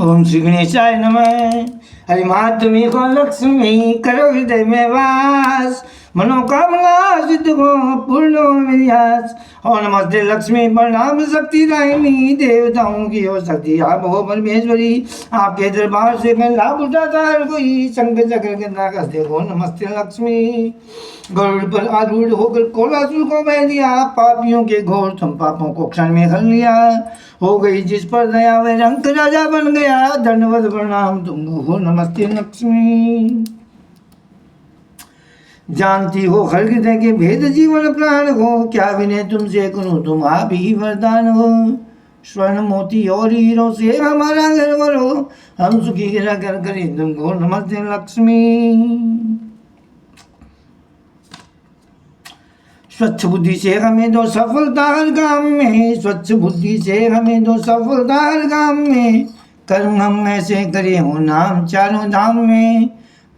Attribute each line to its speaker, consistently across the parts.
Speaker 1: ओम श्री गणेशाय नमः। हरि माँ तुम्हें को लक्ष्मी करो हृदय में वास, मनोकामना सिद्ध को पूर्ण हो मेरी आस। और नमस्ते लक्ष्मी प्रणाम शक्ति दायिनी, देवताओं की हो शक्ति आप हो परमेश्वरी। आपके दरबार से मैं लाभ उठाता हर कोई, शंख चक्र गदा कसते हो नमस्ते लक्ष्मी। गरुड़ पर आरूढ़ होकर कोलासुर को बह दिया, पापियों के घोर तुम पापों को क्षण में हल लिया। हो गई जिस पर दया वे रंग राजा बन गया, दंडवत प्रणाम तुमको हो नमस्ते लक्ष्मी। जानती हो हर हृदय के भेद जीवन प्राण हो, क्या विनय तुमसे करूं तुम आप ही वरदान हो। स्वर्ण मोती और हीरो से हमारा घर भरो, हम सुखी गिरा कर करें तुमको नमस्ते लक्ष्मी। स्वच्छ बुद्धि से हमें दो सफलता हर काम में, स्वच्छ बुद्धि से हमें दो सफलता हर काम में। कर्म हम ऐसे करें हो नाम चारों धाम में,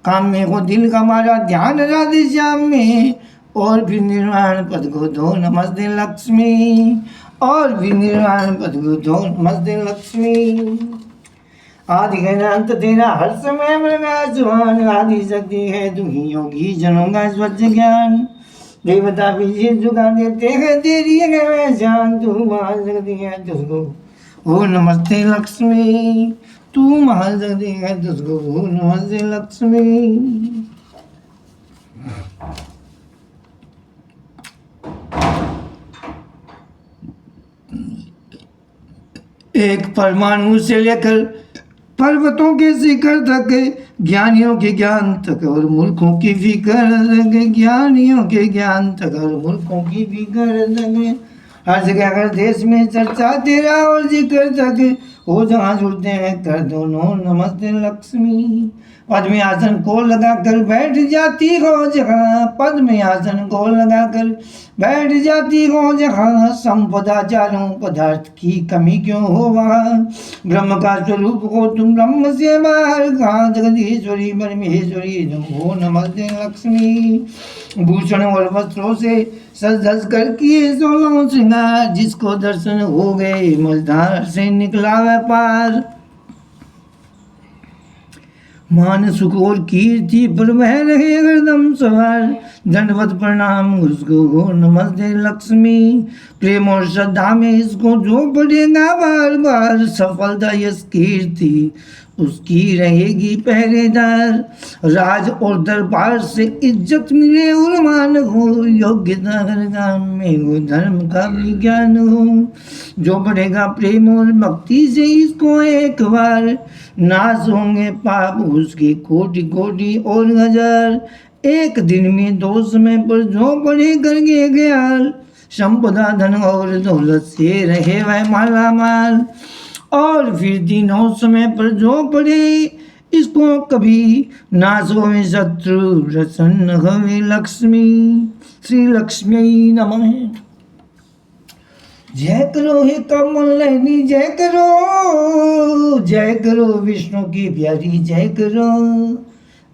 Speaker 1: काम में हो दिल का हमारा ध्यान राधे श्याम में। और भी निर्वाण पद को दो नमस्ते लक्ष्मी, और भी निर्वाण पद को दो नमस्ते लक्ष्मी। आदि है अंत तेरा हर समय मृगासुहान, आदि शक्ति है तू ही योगी जनों का स्वच्छ ज्ञान। देवता भी सिर झुका देते हैं तेरी है जान, तू महाशक्ति है तुझको ओ नमस्ते लक्ष्मी, तू महाशक्ति है तुझको ओ नमस्ते लक्ष्मी। एक परमाणु से लेकर पर्वतों के शिखर तक, ज्ञानियों के ज्ञान तक और मूर्खों की फिकर तक, ज्ञानियों के ज्ञान तक और मूर्खों की फिकर तक। हर जगह हर देश में चर्चा तेरा और जिक्र तक, हो जहाँ जुड़ते हैं कर दोनों नमस्ते लक्ष्मी। पद में आसन को लगाकर बैठ जाती हो जहाँ, पद में आसन को लगाकर बैठ जाती हो जहाँ। संपदा चारों पदार्थ की कमी क्यों हो वहाँ, ब्रह्म का स्वरूप हो तुम ब्रह्म से बाहर कहाँ। जगदीश्वरी परमेश्वरी तुम हो नमस्ते लक्ष्मी। भूषण और वस्त्रों से सज धज कर किए 16 श्रृंगार, जिसको दर्शन हो गए मझधार से निकला व्यापार। मान सुख और कीर्ति पर वह रहे हरदम सवार, दंडवत प्रणाम उसको हो नमस्ते लक्ष्मी। प्रेम और श्रद्धा में इसको जो पड़ेगा बार बार, सफलता यश कीर्ति उसकी रहेगी पहरेदार। राज और दरबार से इज्जत मिले और मान हो, योग्यता हर काम में हो धर्म का भी ज्ञान हो। जो बढ़ेगा प्रेम और भक्ति से इसको एक बार, नाश होंगे पाप उसके कोटि कोटि और हजार। एक दिन में 2 समय पर जो पढ़े करके ज्ञान, संपदा धन और दौलत से रहे वह माला माल। और फिर 3 समय पर जो पढ़े इसको कभी नाश होवे शत्रु, प्रसन्न होवे लक्ष्मी। श्री लक्ष्मी नमः। जय करो हे कमल नयनी जय करो, जय करो विष्णु की प्यारी जय करो,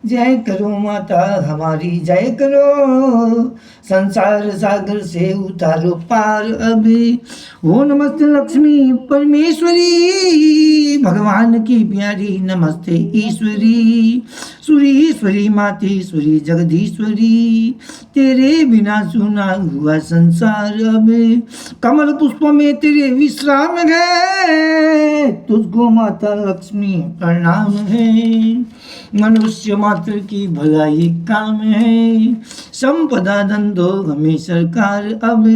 Speaker 1: जय करो माता हमारी जय करो। संसार सागर से उतारो पार अभी, ओ नमस्ते लक्ष्मी परमेश्वरी। भगवान की प्यारी नमस्ते ईश्वरी, सुरीश्वरी मातेश्वरी जगदीश्वरी। तेरे बिना सुना हुआ संसार अब, कमल पुष्प में तेरे विश्राम है। तुझको माता लक्ष्मी प्रणाम है। मनुष्य मात्र की भलाई काम है, संपदा धन दो हमें सरकार अब।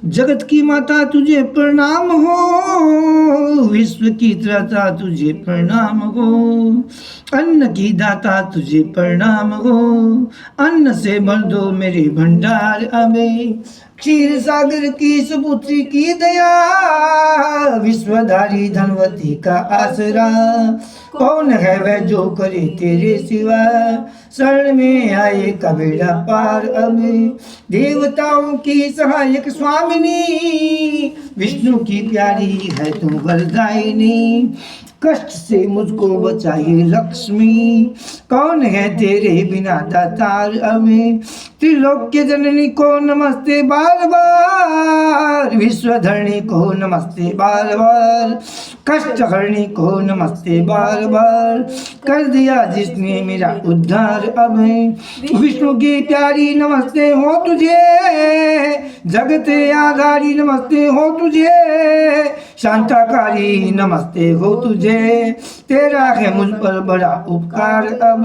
Speaker 1: जगत की माता तुझे प्रणाम हो, विश्व की त्राता तुझे प्रणाम हो। अन्न की दाता तुझे प्रणाम हो, अन्न से भर दो मेरे भंडार अबे। क्षीर सागर की सुपुत्री की दया, विश्वधारी धनवती का आसरा। कौन है वह जो करे तेरे सिवा, शरण में आए का बेड़ा पार अब। देवताओं की सहायक स्वामिनी, विष्णु की प्यारी है तू वरदायिनी। कष्ट से मुझको बचाए लक्ष्मी, कौन है तेरे बिना दातार अमे। त्रिलोक के जननी को नमस्ते बार बार बार, विश्वधरणी को नमस्ते बार बार, कष्ट हरणी को नमस्ते बार बार, कर दिया जिसने मेरा उद्धार अब। विष्णु की प्यारी नमस्ते हो तुझे, जगत आधारी नमस्ते हो तुझे, शांताकारी नमस्ते हो तुझे, तेरा है मुझ पर बड़ा उपकार अब।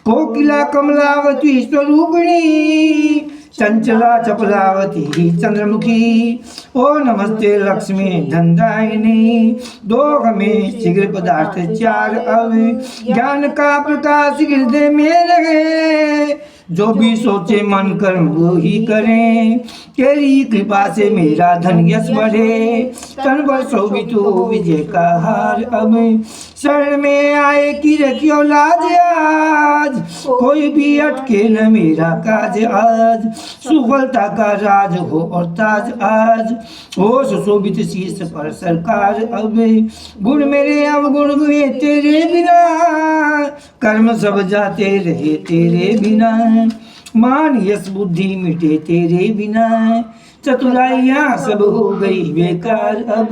Speaker 1: कोकिला कमलावती स्वरूपिणी, चंचला चपलावती चंद्रमुखी, ओ नमस्ते लक्ष्मी धनदायिनी, दो हमें शीघ्र पदार्थ चार अब। ज्ञान का प्रकाश हृदय में रहे, जो भी सोचे मन कर्म वो ही करें, तेरी कृपा से मेरा धन यश बढ़े, तन पर शोभित हो विजय का हार अब। शरण में आए कि रखियो लाज आज, कोई भी अटके न मेरा काज आज, सुफलता का राज हो और ताज आज, हो सुशोभित शीश पर सरकार अब। गुण मेरे अवगुण हुए तेरे बिना, कर्म सब जाते रहे तेरे बिना, मान यश बुद्धि मिटे तेरे बिना, चतुराइयाँ सब हो गई बेकार अब।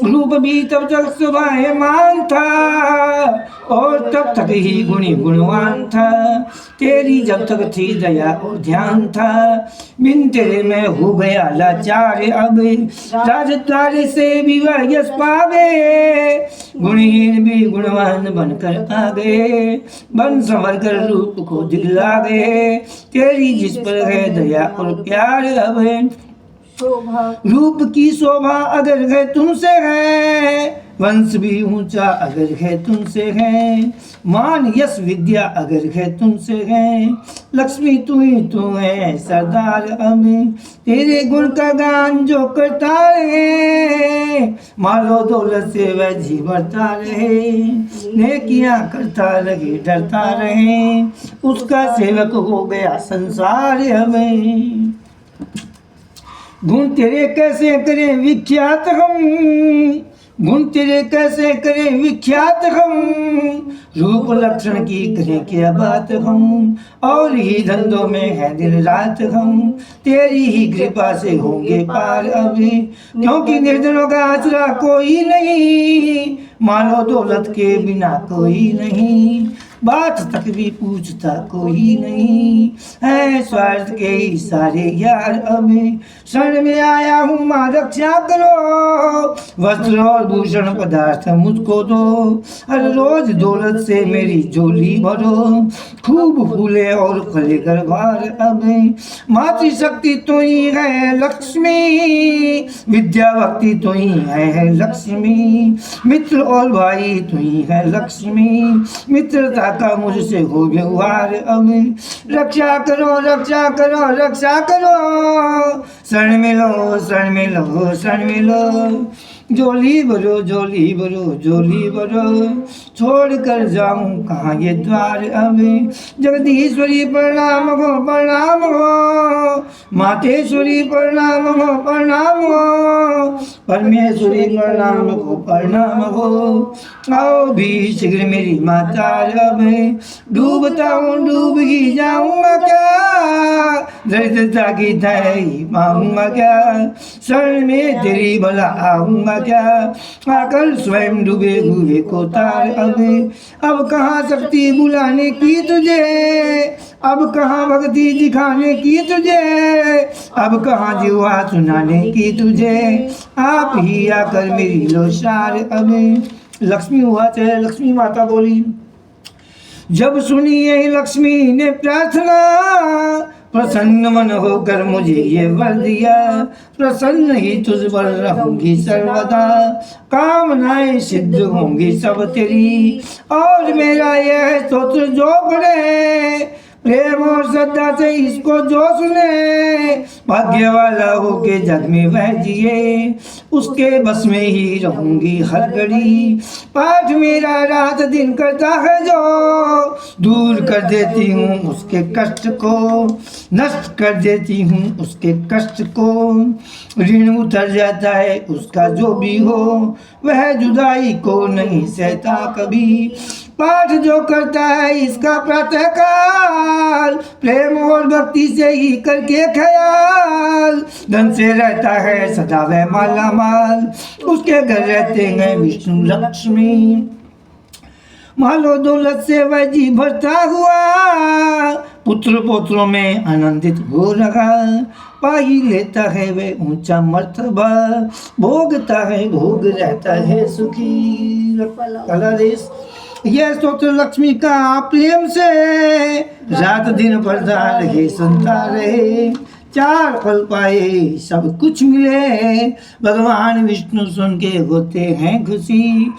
Speaker 1: रूप भी तब तक शोभायमान था, और तब तक ही गुणी गुणवान था, तेरी जब तक थी दया और ध्यान था, बिन तेरे मैं हो गया लाचार अब। राजद्वार से भी वह यश पावे, गुणहीन भी गुणवान बनकर आ गए, बन संवर कर रूप को दिखला गए, तेरी जिस पर है दया और प्यार अब। रूप की शोभा अगर है तुमसे है, वंश भी ऊंचा अगर है तुमसे है, मान यश विद्या अगर है तुमसे है, लक्ष्मी तू ही तू है सरदार अब। तेरे गुण का गान जो करता रहे, मालो दौलत से वह जी बढ़ता रहे, नेकियां करता रहे डरता रहे, उसका सेवक हो गया संसार हमें। गुण तेरे कैसे करें विख्यात हम, गुण तेरे कैसे करें विख्यात हम, रूप लक्षण की करें क्या बात हम, और ही धंधों में है दिन रात हम, तेरी ही कृपा से होंगे पार अभी, क्योंकि निर्धनों का आसरा कोई नहीं, मानो दौलत के बिना कोई नहीं, बात तक भी पूछता कोई नहीं, है स्वार्थ के ही सारे यार अब। शरण में आया हूँ माँ रक्षा करो, वस्त्र और भूषण पदार्थ मुझको दो, हर रोज दौलत से मेरी झोली भरो, खूब फूले और फले घरबार अब। मातृशक्ति तो ही है लक्ष्मी, विद्या भक्ति तो ही है लक्ष्मी, मित्र और भाई तो ही है लक्ष्मी, मित्रता का मुझसे हो व्यवहार अब। रक्षा करो रक्षा करो रक्षा करो, शरण में लो शरण में लो शरण में लो, झोली भरो झोली भरो झोली भरो, छोड़ कर जाऊं कहाँ ये द्वार अब। जगदीश्वरी प्रणाम हो, मातेश्वरी प्रणाम हो, परमेश्वरी प्रणाम हो, आओ भी शीघ्र मेरी माता अब। डूबता हूँ डूब ही जाऊंगा क्या, दरिद्रता की तही पाऊंगा क्या, शरण में तेरी भला आऊंगा क्या, आकर स्वयं डूबे हुए को तार अब कहाँ शक्ति बुलाने की तुझे, अब कहाँ भक्ति दिखाने की तुझे, अब कहाँ जीवा सुनाने की तुझे, आप ही आकर मेरी लो सार अब। लक्ष्मी हुआ चाहे लक्ष्मी माता बोली, जब सुनी यही लक्ष्मी ने प्रार्थना, प्रसन्न मन होकर मुझे ये वर दिया, प्रसन्न ही तुझ पर रहूंगी सर्वदा, कामनाएं सिद्ध होंगी सब तेरी, और मेरा यह स्तोत्र जो पढ़े, प्रेम और श्रद्धा से इसको जो सुने, भाग्य वाला होके जग में वह जिए, उसके बस में ही रहूंगी हर घड़ी, पाठ मेरा रात दिन करता है जो, दूर कर देती हूँ उसके कष्ट को, नष्ट कर देती हूँ उसके कष्ट को, ऋण उतर जाता है उसका जो भी हो, वह जुदाई को नहीं सहता कभी, पाठ जो करता है इसका प्रातः काल, प्रेम और भक्ति से ही करके ख्याल, धन से रहता है सदा वह माला माल, उसके घर रहते हैं विष्णु लक्ष्मी। मालो दौलत से वह जी भरता हुआ, पुत्र पोत्रों में आनंदित हो रहा, पा ही लेता है वह ऊंचा मर्तबा, भोगता है भोग रहता है सुखी। कलरेश यह स्तोत्र लक्ष्मी का प्रेम से रात दिन पढ़ता रहे सुनता रहे, चार फल पाए सब कुछ मिले, भगवान विष्णु सुन के होते हैं खुशी।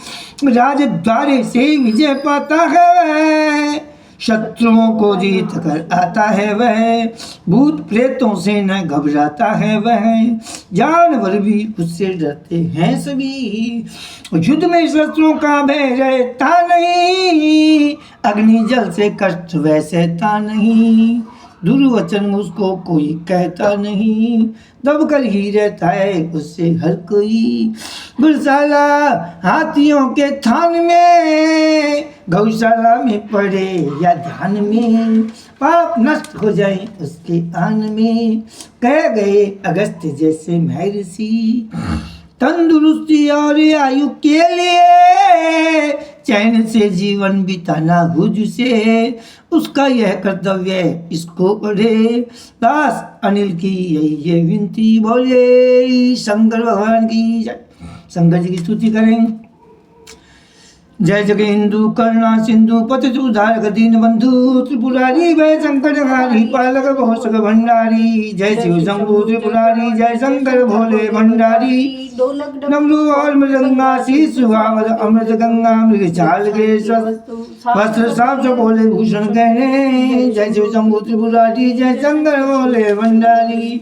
Speaker 1: राजद्वारे से विजय पाता है वह, शत्रुओं को जीत कर आता है वह, भूत प्रेतों से न घबराता है वह, जानवर भी उससे डरते हैं सभी। युद्ध में शस्त्रों का भय रहता नहीं, अग्नि जल से कष्ट वह सहता नहीं, दुर्वचन उसको कोई कहता नहीं, दब कर ही रहता है उससे हर कोई। गुरशाला हाथियों के थान में, गौशाला में पड़े या ध्यान में, पाप नष्ट हो जाए उसके आन में, कह गए अगस्त्य जैसे महर्षि। तंदुरुस्ती और आयु के लिए चैन से जीवन बिताना हुज से, उसका यह कर्तव्य इसको पढ़े। दास अनिल की यही ये विनती बोले, शंकर भगवान की जय। शंकर जी की स्तुति करें। जय जगेंदु करुणा सिंधु पतित उद्धारक दीन बंधु, त्रिपुरारी भय संकट हारी पालक भोसक भंडारी, जय शिव शंभु त्रिपुरारी, जय शंकर भोले भंडारी। डमरू और मृदंगा शीश सुहावत अमृत गंगा मृग चाल के वस्त्र साफ से बोले भूषण गहने, जय शिव शंभु त्रिपुरारी, जय शंकर भोले भंडारी।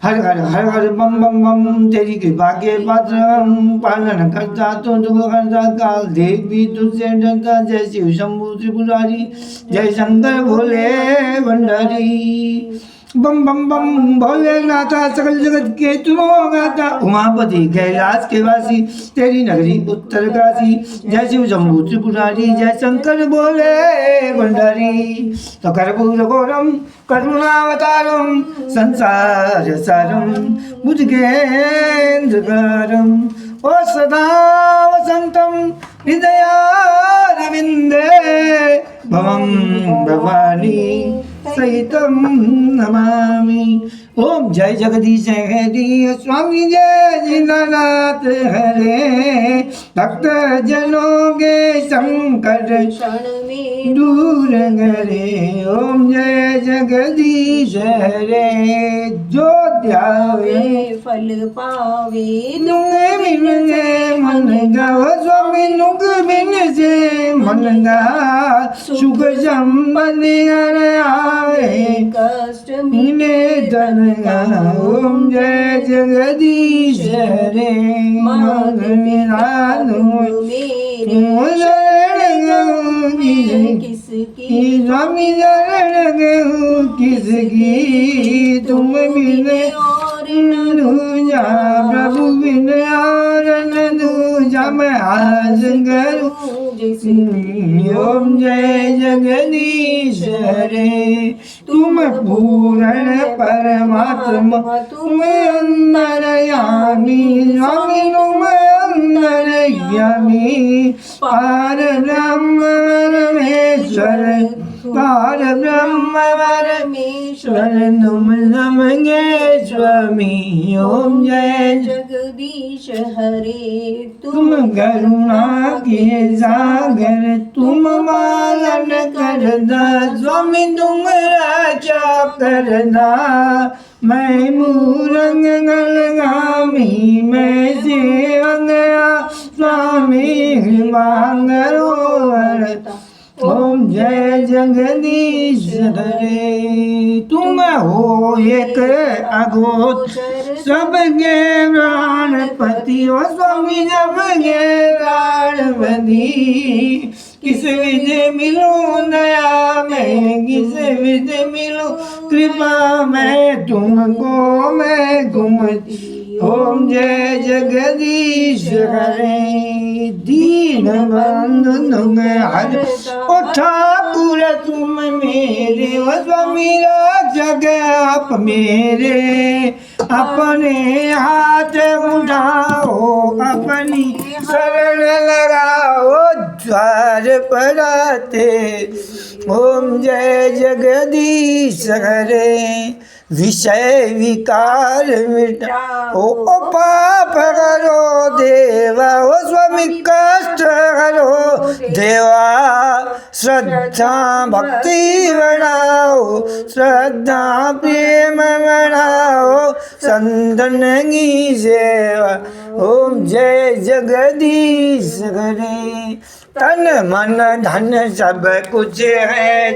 Speaker 1: हर हर हर हर बम बम बम, तेरी कृपा के पात्र हम, पालन करता तो दुख करता काल, देव भी तुझसे डरता, जय शिव शंभु त्रिपुरारी, जय शंकर भोले भंडारी। बम बम बम भोलेनाथा सकल जगत के तुम गाता, उमापति कैलाश के वासी, तेरी नगरी उत्तर काशी, जय शिव शंभु त्रिपुरारी, जय शंकर भोले भंडारी। तो कर्पूर घोरम करुणावतारम संसार सारम भुजगेन्द्रकारम, ओ सदा वसंतम हृदयारविंदे भवम भवानी सहितम नमामि। ओम जय जगदीश हरि स्वामी जय जिनानाथ हरे, भक्त जनों के संकट क्षण में दूर करे। ओम जय जगदीश हरे, जो ध्यावे फल पावे, नुंग बिन से मन गाओ स्वामी, नुंग बिन से मन गा, सुख संबंध आवे कष्ट मिले धन। ओम जय जगदीश हरे, मांग मेरा किसकी स्वामी शरण गऊं किसकी, तुम बिन और न दूजा प्रभु बिन और न दूजा मैं आज करूं। ओम जय जगदीश हरे, तुम पूर्ण परमात्मा, तुम अंतर्यामी स्वामी, तुम अंतर्यामी, पार ब्रह्म परमेश्वर, पार ब्रह्म परमेश्वर, तुम समगे स्वामी। ओम जय जगदीश हरे, तुम करुणा के सागर, तुम पालन करना स्वामी, तुम रक्षा करना। मैं मूरंग गलगामी, मैं सेवक स्वामी मांगरो वरता। ओम जय जगदीश हरे, तुम हो एक अगोचर, सबके प्राणपति, ओ स्वामी सबके प्राणपति। किस विधि मिलूं दया में, किस विधि मिलूं कृपा में, तुमको मैं घूमती ओम जय जगदीश हरे दीन बंधु तुम हर ओ ठाकुर तुम मेरे ओ स्वामी रक्षक आप मेरे अपने हाथ उठाओ अपनी शरण लगाओ द्वार पर आते ओम जय जगदीश हरे विषय विकार मिटाओ ओ पाप करो देवा ओ स्वामी कष्ट करो देवा श्रद्धा भक्ति बढ़ाओ श्रद्धा प्रेम बढ़ाओ संतन की सेवा ओम जय जगदीश हरे तन मन धन सब कुछ है